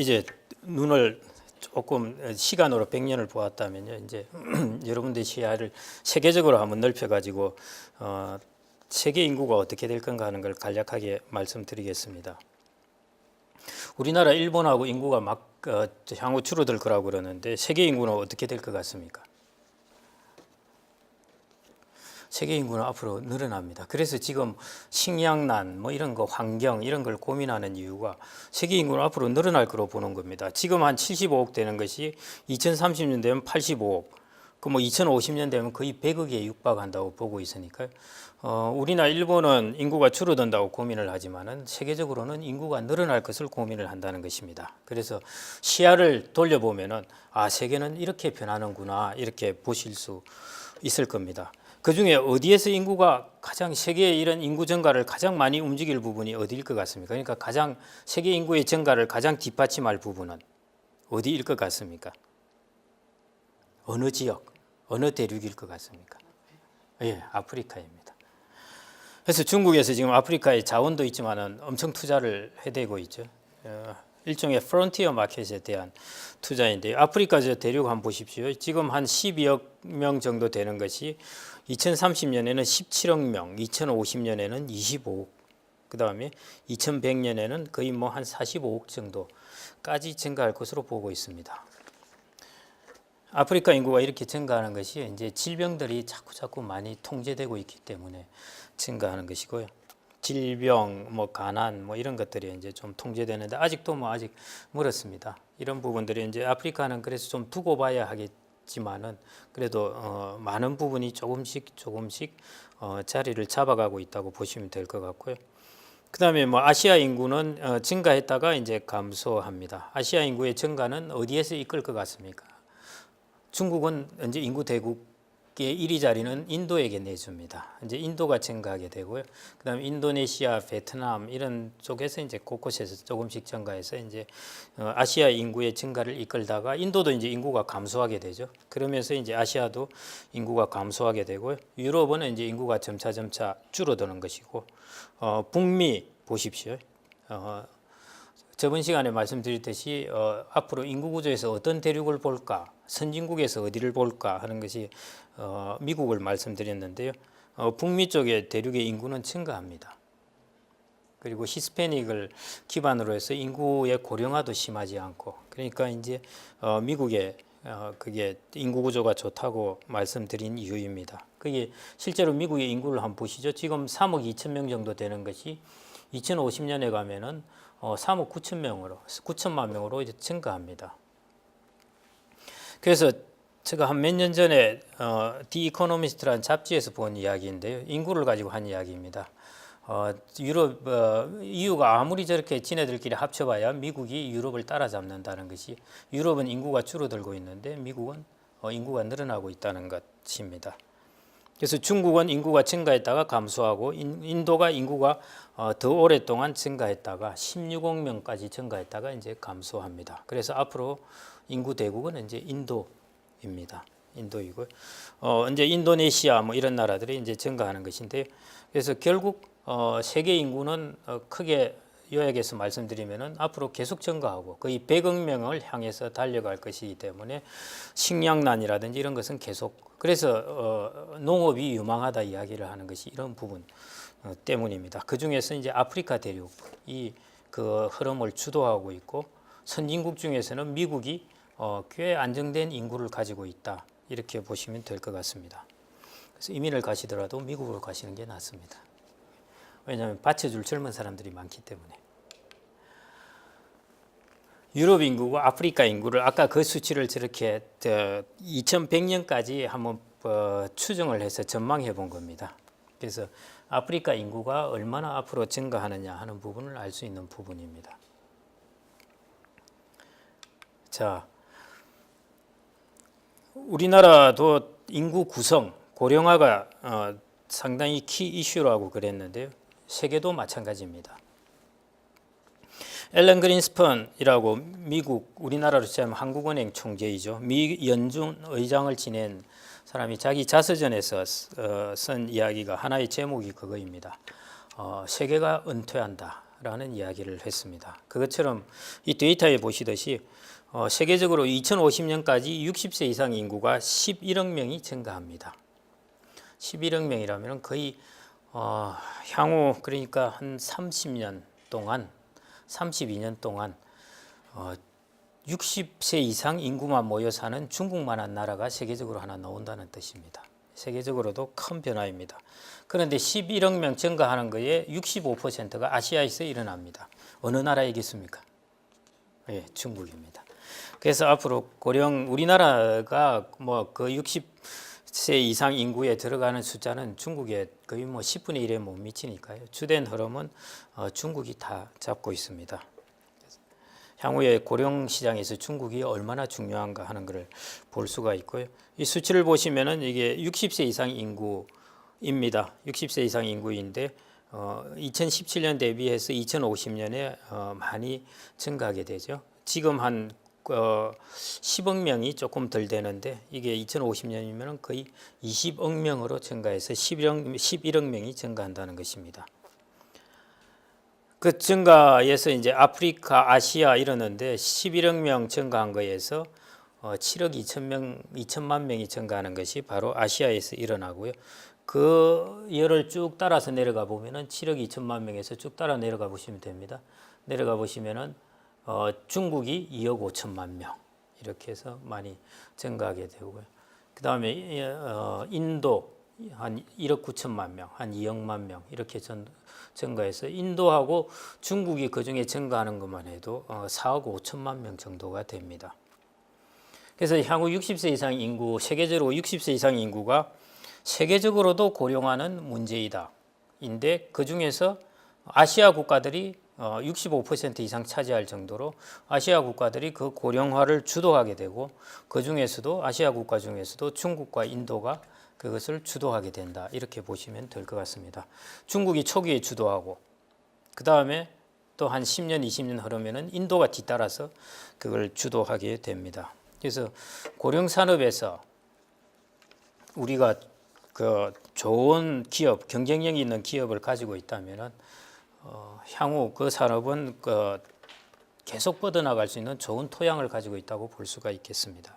이제 눈을 조금 시간으로 100년을 보았다면요, 이제 여러분들의 시야를 세계적으로 한번 넓혀가지고 세계 인구가 어떻게 될 건가 하는 걸 간략하게 말씀드리겠습니다. 우리나라, 일본하고 인구가 막 향후 줄어들 거라고 그러는데 세계 인구는 어떻게 될 것 같습니까? 세계 인구는 앞으로 늘어납니다. 그래서 지금 식량난, 뭐 이런 거, 환경 이런 걸 고민하는 이유가 세계 인구는 앞으로 늘어날 거로 보는 겁니다. 지금 한 75억 되는 것이 2030년 되면 85억, 그 뭐 2050년 되면 거의 100억에 육박한다고 보고 있으니까요. 우리나 일본은 인구가 줄어든다고 고민을 하지만은 세계적으로는 인구가 늘어날 것을 고민을 한다는 것입니다. 그래서 시야를 돌려보면은 세계는 이렇게 변하는구나, 이렇게 보실 수 있을 겁니다. 그 중에 어디에서 인구가 가장 세계의 이런 인구 증가를 가장 많이 움직일 부분이 어디일 것 같습니까? 그러니까 가장 세계 인구의 증가를 가장 뒷받침할 부분은 어디일 것 같습니까? 어느 지역, 어느 대륙일 것 같습니까? 예, 아프리카입니다. 그래서 중국에서 지금 아프리카에 자원도 있지만은 엄청 투자를 해대고 있죠. 일종의 프론티어 마켓에 대한 투자인데요. 아프리카 저 대륙 한번 보십시오. 지금 한 12억 명 정도 되는 것이 2030년에는 17억 명, 2050년에는 25억, 그 다음에 2100년에는 거의 뭐 한 45억 정도까지 증가할 것으로 보고 있습니다. 아프리카 인구가 이렇게 증가하는 것이 이제 질병들이 자꾸 많이 통제되고 있기 때문에 증가하는 것이고요. 질병, 뭐 가난, 뭐 이런 것들이 이제 좀 통제되는데 아직도 뭐 아직 멀었습니다. 이런 부분들이 이제 아프리카는 그래서 좀 두고 봐야 하겠지만은 그래도 많은 부분이 조금씩 자리를 잡아가고 있다고 보시면 될 것 같고요. 그다음에 뭐 아시아 인구는 증가했다가 이제 감소합니다. 아시아 인구의 증가는 어디에서 이끌 것 같습니까? 중국은 이제 인구 대국의 1위 자리는 인도에게 내줍니다. 이제 인도가 증가하게 되고요. 그다음에 인도네시아, 베트남 이런 쪽에서 이제 곳곳에서 조금씩 증가해서 이제 아시아 인구의 증가를 이끌다가 인도도 이제 인구가 감소하게 되죠. 그러면서 이제 아시아도 인구가 감소하게 되고요. 유럽은 이제 인구가 점차 줄어드는 것이고, 북미 보십시오. 저번 시간에 말씀드렸듯이 앞으로 인구 구조에서 어떤 대륙을 볼까, 선진국에서 어디를 볼까 하는 것이 미국을 말씀드렸는데요. 북미 쪽의 대륙의 인구는 증가합니다. 그리고 히스패닉을 기반으로 해서 인구의 고령화도 심하지 않고, 그러니까 이제 미국의 그게 인구 구조가 좋다고 말씀드린 이유입니다. 그게 실제로 미국의 인구를 한번 보시죠. 지금 3억 2천 명 정도 되는 것이 2050년에 가면은 3억 9천 명으로 9천만 명으로 이제 증가합니다. 그래서 제가 한 몇 년 전에 디 이코노미스트라는 잡지에서 본 이야기인데요. 인구를 가지고 한 이야기입니다. 유럽 EU가 아무리 저렇게 지네들끼리 합쳐봐야 미국이 유럽을 따라잡는다는 것이, 유럽은 인구가 줄어들고 있는데 미국은 인구가 늘어나고 있다는 것입니다. 그래서 중국은 인구가 증가했다가 감소하고 인도가 인구가 더 오랫동안 증가했다가 16억 명까지 증가했다가 이제 감소합니다. 그래서 앞으로 인구 대국은 이제 인도입니다. 인도이고요. 이제 인도네시아 뭐 이런 나라들이 이제 증가하는 것인데, 그래서 결국 세계 인구는 크게 요약해서 말씀드리면은 앞으로 계속 증가하고 거의 100억 명을 향해서 달려갈 것이기 때문에 식량난이라든지 이런 것은 계속, 그래서 농업이 유망하다 이야기를 하는 것이 이런 부분 때문입니다. 그 중에서 이제 아프리카 대륙이 그 흐름을 주도하고 있고, 선진국 중에서는 미국이 꽤 안정된 인구를 가지고 있다, 이렇게 보시면 될 것 같습니다. 그래서 이민을 가시더라도 미국으로 가시는 게 낫습니다. 왜냐하면 받쳐줄 젊은 사람들이 많기 때문에. 유럽 인구와 아프리카 인구를 아까 그 수치를 저렇게 2100년까지 한번 추정을 해서 전망해 본 겁니다. 그래서 아프리카 인구가 얼마나 앞으로 증가하느냐 하는 부분을 알 수 있는 부분입니다. 자, 우리나라도 인구 구성, 고령화가 상당히 키 이슈라고 그랬는데요. 세계도 마찬가지입니다. 앨런 그린스펀이라고 미국, 우리나라로 치면 한국은행 총재이죠. 미 연준 의장을 지낸 사람이 자기 자서전에서 쓴 이야기가 하나의 제목이 그거입니다. 세계가 은퇴한다. 된다라는 이야기를 했습니다. 그것처럼 이 데이터에 보시듯이 세계적으로 2050년까지 60세 이상 인구가 11억 명이 증가합니다. 11억 명이라면 거의 향후 그러니까 한 30년 동안 32년 동안 60세 이상 인구만 모여 사는 중국만한 나라가 세계적으로 하나 나온다는 뜻입니다. 세계적으로도 큰 변화입니다. 그런데 11억 명 증가하는 것의 65%가 아시아에서 일어납니다. 어느 나라이겠습니까? 예, 중국입니다. 그래서 앞으로 고령 우리나라가 뭐 그 60세 이상 인구에 들어가는 숫자는 중국의 거의 뭐 10분의 1에 못 미치니까요. 주된 흐름은 중국이 다 잡고 있습니다. 향후에 고령 시장에서 중국이 얼마나 중요한가 하는 것을 볼 수가 있고요. 이 수치를 보시면은 이게 60세 이상 인구입니다. 60세 이상 인구인데 2017년 대비해서 2050년에 많이 증가하게 되죠. 지금 한 10억 명이 조금 덜 되는데 이게 2050년이면 거의 20억 명으로 증가해서 11억 명이 증가한다는 것입니다. 그 증가에서 이제 아프리카, 아시아 이러는데 11억 명 증가한 거에서 7억 2천만 명이 증가하는 것이 바로 아시아에서 일어나고요. 그 열을 쭉 따라서 내려가 보면은 7억 2천만 명에서 쭉 따라 내려가 보시면 됩니다. 내려가 보시면은 중국이 2억 5천만 명 이렇게 해서 많이 증가하게 되고요. 그 다음에 인도 한 1억 9천만 명, 한 2억만 명 이렇게 증가해서 인도하고 중국이 그중에 증가하는 것만 해도 4억 5천만 명 정도가 됩니다. 그래서 향후 60세 이상 인구, 세계적으로 60세 이상 인구가 세계적으로도 고령화는 문제이다. 인데 그중에서 아시아 국가들이 65% 이상 차지할 정도로 아시아 국가들이 그 고령화를 주도하게 되고 그중에서도 아시아 국가 중에서도 중국과 인도가 그것을 주도하게 된다. 이렇게 보시면 될 것 같습니다. 중국이 초기에 주도하고 그 다음에 또 한 10년, 20년 흐르면은 인도가 뒤따라서 그걸 주도하게 됩니다. 그래서 고령 산업에서 우리가 그 좋은 기업, 경쟁력이 있는 기업을 가지고 있다면은 향후 그 산업은 계속 뻗어나갈 수 있는 좋은 토양을 가지고 있다고 볼 수가 있겠습니다.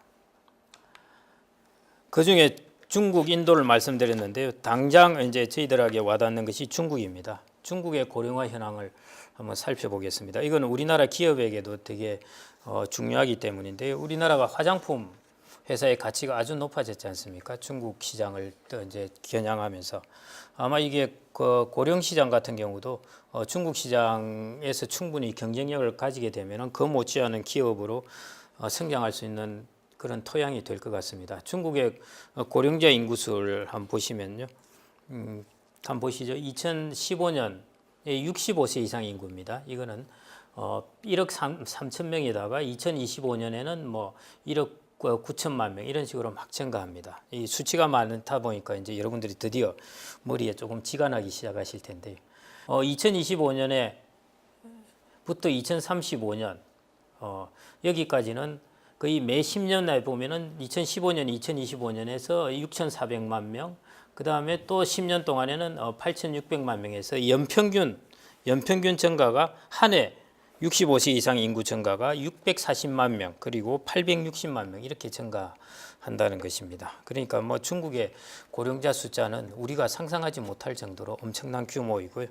그 중에 중국, 인도를 말씀드렸는데요. 당장 이제 저희들에게 와닿는 것이 중국입니다. 중국의 고령화 현황을 한번 살펴보겠습니다. 이건 우리나라 기업에게도 되게 중요하기 때문인데요. 우리나라가 화장품 회사의 가치가 아주 높아졌지 않습니까? 중국 시장을 또 이제 겨냥하면서 아마 이게 그 고령 시장 같은 경우도 중국 시장에서 충분히 경쟁력을 가지게 되면은 그 못지않은 기업으로 성장할 수 있는 그런 토양이 될 것 같습니다. 중국의 고령자 인구수를 한번 보시면요. 한번 보시죠. 2015년에 65세 이상 인구입니다. 이거는 1억 3천 명에다가 2025년에는 뭐 1억 9천만 명 이런 식으로 막 증가합니다. 이 수치가 많다 보니까 이제 여러분들이 드디어 머리에 조금 지가 나기 시작하실 텐데 2025년에부터 2035년 여기까지는 거의 매 10년 내 보면은 2015년, 2025년에서 6,400만 명, 그 다음에 또 10년 동안에는 8,600만 명에서 연평균 증가가 한 해 65세 이상 인구 증가가 640만 명 그리고 860만 명 이렇게 증가한다는 것입니다. 그러니까 뭐 중국의 고령자 숫자는 우리가 상상하지 못할 정도로 엄청난 규모이고요.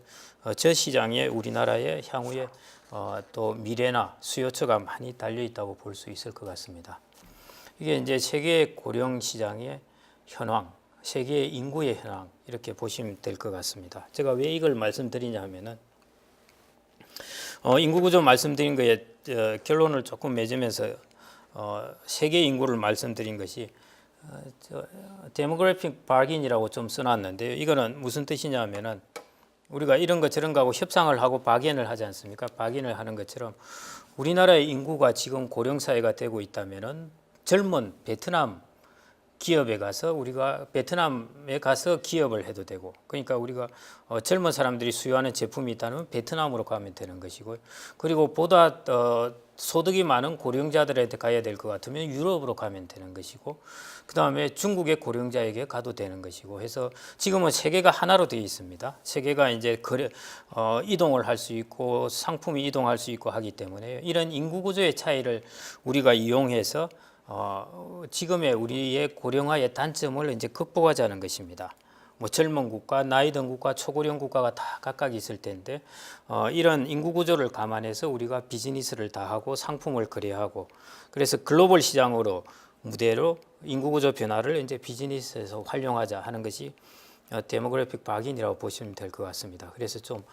저 시장에 우리나라의 향후에 또 미래나 수요처가 많이 달려 있다고 볼 수 있을 것 같습니다. 이게 이제 세계 고령 시장의 현황, 세계 인구의 현황 이렇게 보시면 될 것 같습니다. 제가 왜 이걸 말씀드리냐면은 인구 구조 말씀드린 거에 결론을 조금 맺으면서 세계 인구를 말씀드린 것이 데모그래픽 바긴이라고 좀 써놨는데요. 이거는 무슨 뜻이냐면은 우리가 이런 거 저런 거하고 협상을 하고 바겐을 하지 않습니까? 바겐을 하는 것처럼 우리나라의 인구가 지금 고령 사회가 되고 있다면은 젊은 베트남 기업에 가서 우리가 베트남에 가서 기업을 해도 되고 그러니까 우리가 젊은 사람들이 수요하는 제품이 있다면 베트남으로 가면 되는 것이고요. 그리고 보다 소득이 많은 고령자들한테 가야 될 것 같으면 유럽으로 가면 되는 것이고, 그 다음에 중국의 고령자에게 가도 되는 것이고 해서 지금은 세계가 하나로 되어 있습니다. 세계가 이제 이동을 할 수 있고 상품이 이동할 수 있고 하기 때문에 이런 인구 구조의 차이를 우리가 이용해서 지금의 우리의 고령화의 단점을 이제 극복하자는 것입니다. 뭐 젊은 국가, 나이 든 국가, 초고령 국가가 다 각각 있을 텐데 이런 인구 구조를 감안해서 우리가 비즈니스를 다 하고 상품을 거래하고, 그래서 글로벌 시장으로 무대로 인구 구조 변화를 이제 비즈니스에서 활용하자 하는 것이 데모그래픽 박인이라고 보시면 될 것 같습니다. 그래서 좀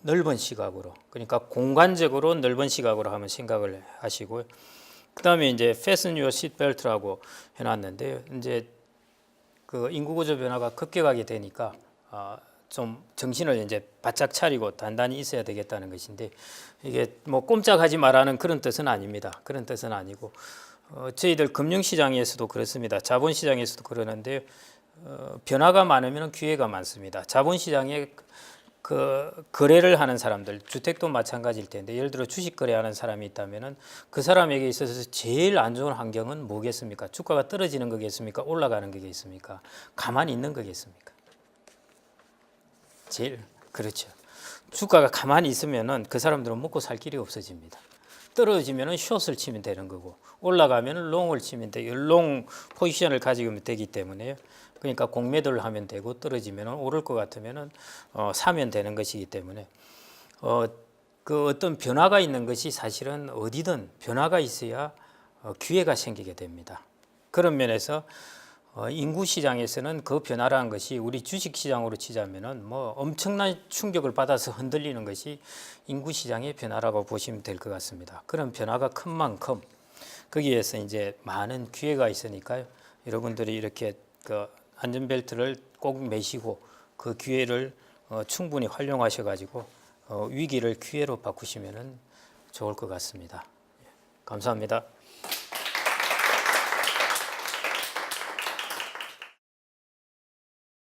넓은 시각으로, 그러니까 공간적으로 넓은 시각으로 한번 생각을 하시고요. 그다음에 이제 Fasten Your Seatbelt라고 해놨는데요. 이제 그 인구 구조 변화가 급격하게 되니까 좀 정신을 이제 바짝 차리고 단단히 있어야 되겠다는 것인데, 이게 뭐 꼼짝하지 말라는 그런 뜻은 아닙니다. 그런 뜻은 아니고 저희들 금융시장에서도 그렇습니다. 자본시장에서도 그러는데 변화가 많으면 기회가 많습니다. 자본시장에 그 거래를 하는 사람들, 주택도 마찬가지일 텐데 예를 들어 주식 거래하는 사람이 있다면은 그 사람에게 있어서 제일 안 좋은 환경은 뭐겠습니까? 주가가 떨어지는 거겠습니까? 올라가는 거겠습니까? 가만히 있는 거겠습니까? 제일 그렇죠. 주가가 가만히 있으면은 그 사람들은 먹고 살 길이 없어집니다. 떨어지면은 숏을 치면 되는 거고, 올라가면은 롱을 치면 되고, 롱 포지션을 가지고 되기 때문에요. 그러니까 공매도를 하면 되고, 떨어지면 오를 것 같으면 사면 되는 것이기 때문에 그 어떤 변화가 있는 것이 사실은 어디든 변화가 있어야 기회가 생기게 됩니다. 그런 면에서 인구 시장에서는 그 변화라는 것이 우리 주식 시장으로 치자면은 뭐 엄청난 충격을 받아서 흔들리는 것이 인구 시장의 변화라고 보시면 될 것 같습니다. 그런 변화가 큰 만큼 거기에서 이제 많은 기회가 있으니까요. 여러분들이 이렇게 그 안전벨트를 꼭 매시고 그 기회를 충분히 활용하셔 가지고 위기를 기회로 바꾸시면 좋을 것 같습니다. 감사합니다.